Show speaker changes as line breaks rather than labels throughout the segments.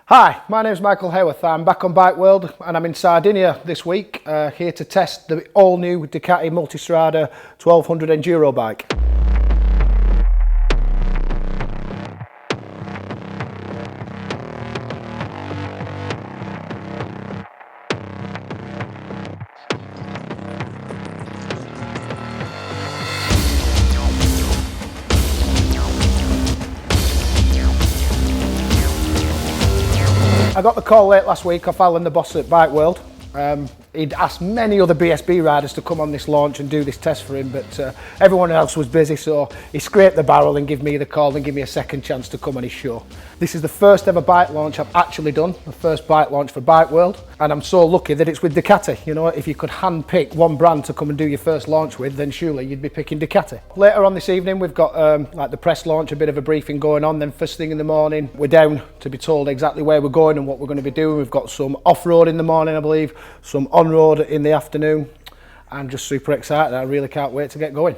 Hi, my name is Michael Howarth. I'm back on Bike World and I'm in Sardinia this week, here to test the all-new Ducati Multistrada 1200 Enduro bike. I got the call late last week off Alan, the boss at Bike World. He'd asked many other BSB riders to come on this launch and do this test for him, but everyone else was busy, so he scraped the barrel and gave me the call and gave me a second chance to come on his show. This is the first ever bike launch I've actually done, the first bike launch for Bike World, and I'm so lucky that it's with Ducati. You know, if you could hand-pick one brand to come and do your first launch with, then surely you'd be picking Ducati. Later on this evening, we've got like the press launch, a bit of a briefing going on, then first thing in the morning, we're down to be told exactly where we're going and what we're going to be doing. We've got some off-road in the morning, I believe, some on-road in the afternoon. I'm just super excited. I really can't wait to get going.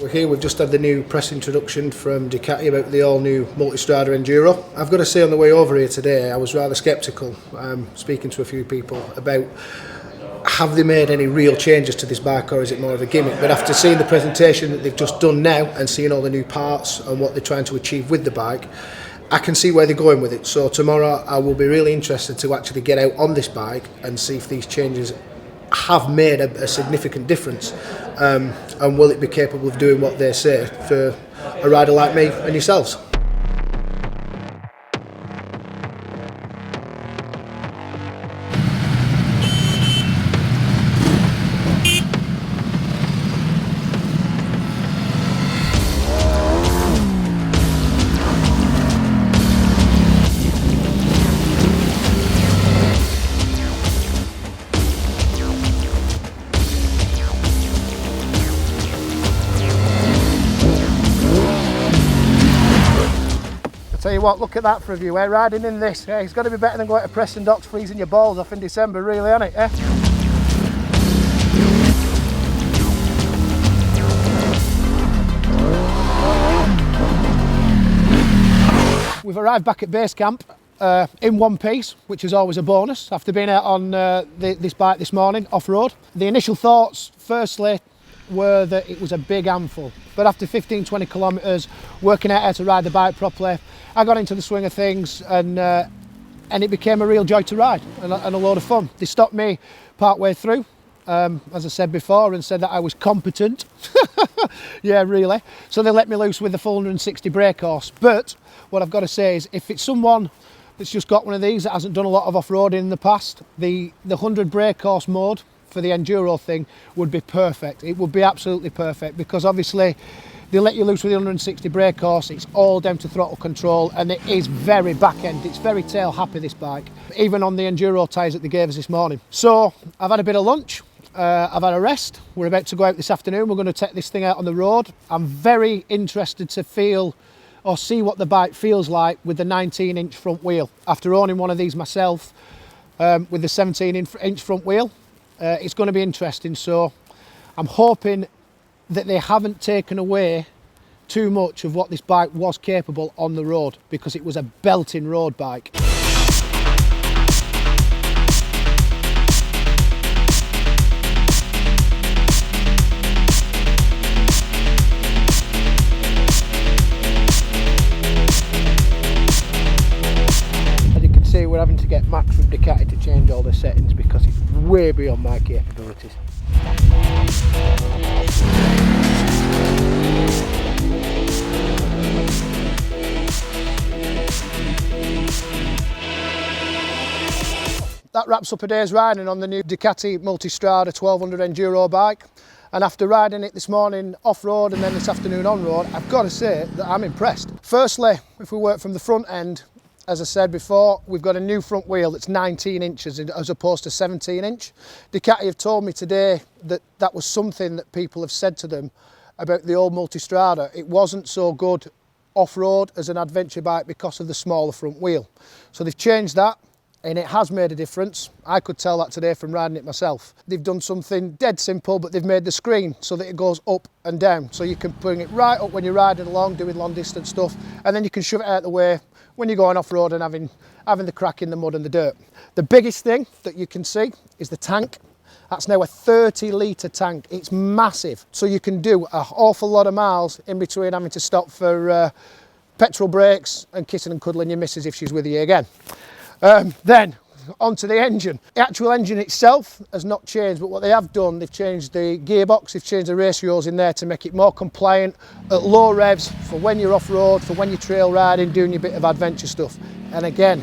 We're here, we've just had the new press introduction from Ducati about the all-new Multistrada Enduro. I've got to say, on the way over here today, I was rather sceptical, speaking to a few people, about have they made any real changes to this bike or is it more of a gimmick? But after seeing the presentation that they've just done now and seeing all the new parts and what they're trying to achieve with the bike, I can see where they're going with it. So tomorrow I will be really interested to actually get out on this bike and see if these changes have made a significant difference, and will it be capable of doing what they say for a rider like me and yourselves. Tell you what, look at that for a view, eh? Riding in this, yeah, it's got to be better than going to Preston Docks freezing your balls off in December, really, hasn't it, eh? We've arrived back at base camp in one piece, which is always a bonus after being out on this bike this morning, off-road. The initial thoughts, firstly, were that it was a big handful, but after 15-20 kilometres working out how to ride the bike properly, I got into the swing of things and it became a real joy to ride and a load of fun. They stopped me part way through, as I said before, and said that I was competent. Yeah, really. So they let me loose with the full 160 brake horse. But what I've got to say is, if it's someone that's just got one of these that hasn't done a lot of off-roading in the past, the 100 brake horse mode for the enduro thing would be perfect. It would be absolutely perfect, because obviously they let you loose with the 160 brake horse. It's all down to throttle control and it is very back end. It's very tail happy, this bike, even on the enduro tyres that they gave us this morning. So I've had a bit of lunch, I've had a rest. We're about to go out this afternoon. We're going to take this thing out on the road. I'm very interested to feel or see what the bike feels like with the 19-inch front wheel. After owning one of these myself, with the 17-inch front wheel, it's going to be interesting. So I'm hoping that they haven't taken away too much of what this bike was capable on the road, because it was a belting road bike. As you can see, we're having to get Max from Ducati to change all the settings because it's way beyond my capabilities. That wraps up a day's riding on the new Ducati Multistrada 1200 Enduro bike. And after riding it this morning off-road and then this afternoon on-road, I've got to say that I'm impressed. Firstly, if we work from the front end, as I said before, we've got a new front wheel that's 19 inches as opposed to 17 inch. Ducati have told me today that that was something that people have said to them about the old Multistrada. It wasn't so good off-road as an adventure bike because of the smaller front wheel. So they've changed that, and it has made a difference. I could tell that today from riding it myself. They've done something dead simple, but they've made the screen so that it goes up and down. So you can bring it right up when you're riding along, doing long distance stuff, and then you can shove it out the way when you're going off-road and having the crack in the mud and the dirt. The biggest thing that you can see is the tank. That's now a 30 litre tank. It's massive. So you can do an awful lot of miles in between having to stop for petrol breaks and kissing and cuddling your missus if she's with you again. Then onto the engine. The actual engine itself has not changed, but what they have done, they've changed the gearbox, they've changed the ratios in there to make it more compliant at low revs for when you're off-road, for when you're trail riding, doing your bit of adventure stuff. And again,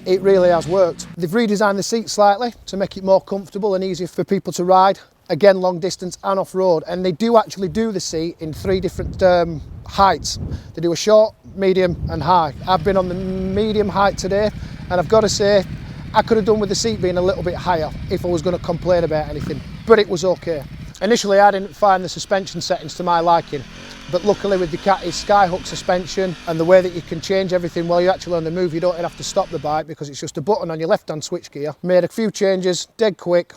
it really has worked. They've redesigned the seat slightly to make it more comfortable and easier for people to ride, again long distance and off-road, and they do actually do the seat in 3 different heights. They do a short, medium and high. I've been on the medium height today, and I've got to say I could have done with the seat being a little bit higher if I was going to complain about anything, but it was okay. Initially I didn't find the suspension settings to my liking, but luckily with Ducati's skyhook suspension and the way that you can change everything while you're actually on the move, you don't have to stop the bike because it's just a button on your left hand switch gear. Made a few changes, dead quick,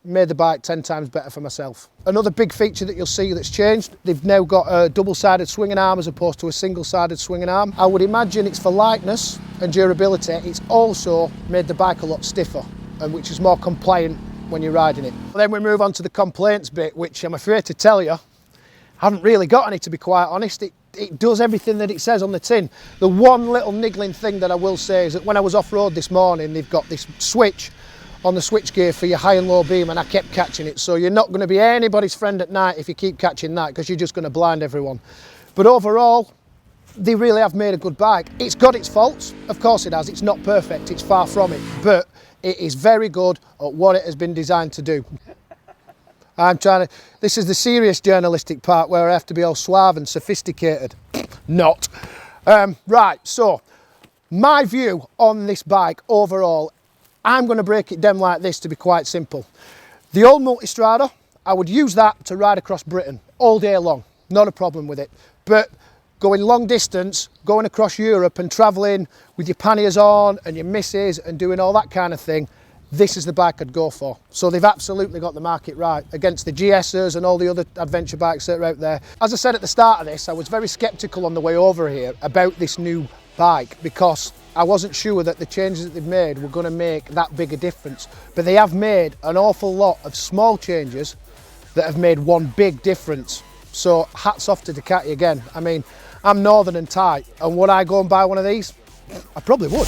made the bike 10 times better for myself. Another big feature that you'll see that's changed, they've now got a double-sided swinging arm as opposed to a single-sided swinging arm. I would imagine it's for lightness and durability. It's also made the bike a lot stiffer, and which is more compliant when you're riding it. Then we move on to the complaints bit, which I'm afraid to tell you, I haven't really got any, to be quite honest. It does everything that it says on the tin. The one little niggling thing that I will say is that when I was off-road this morning, they've got this switch on the switch gear for your high and low beam, and I kept catching it. So you're not going to be anybody's friend at night if you keep catching that, because you're just going to blind everyone. But overall, they really have made a good bike. It's got its faults, of course it has. It's not perfect, it's far from it, but it is very good at what it has been designed to do. This is the serious journalistic part where I have to be all suave and sophisticated. Not. Right, so my view on this bike overall, I'm going to break it down like this to be quite simple. The old Multistrada, I would use that to ride across Britain all day long, not a problem with it. But going long distance, going across Europe and travelling with your panniers on and your missus and doing all that kind of thing, this is the bike I'd go for. So they've absolutely got the market right against the GSers and all the other adventure bikes that are out there. As I said at the start of this, I was very sceptical on the way over here about this new bike because I wasn't sure that the changes that they've made were going to make that big a difference. But they have made an awful lot of small changes that have made one big difference. So hats off to Ducati again. I mean, I'm northern and tight, and would I go and buy one of these? I probably would.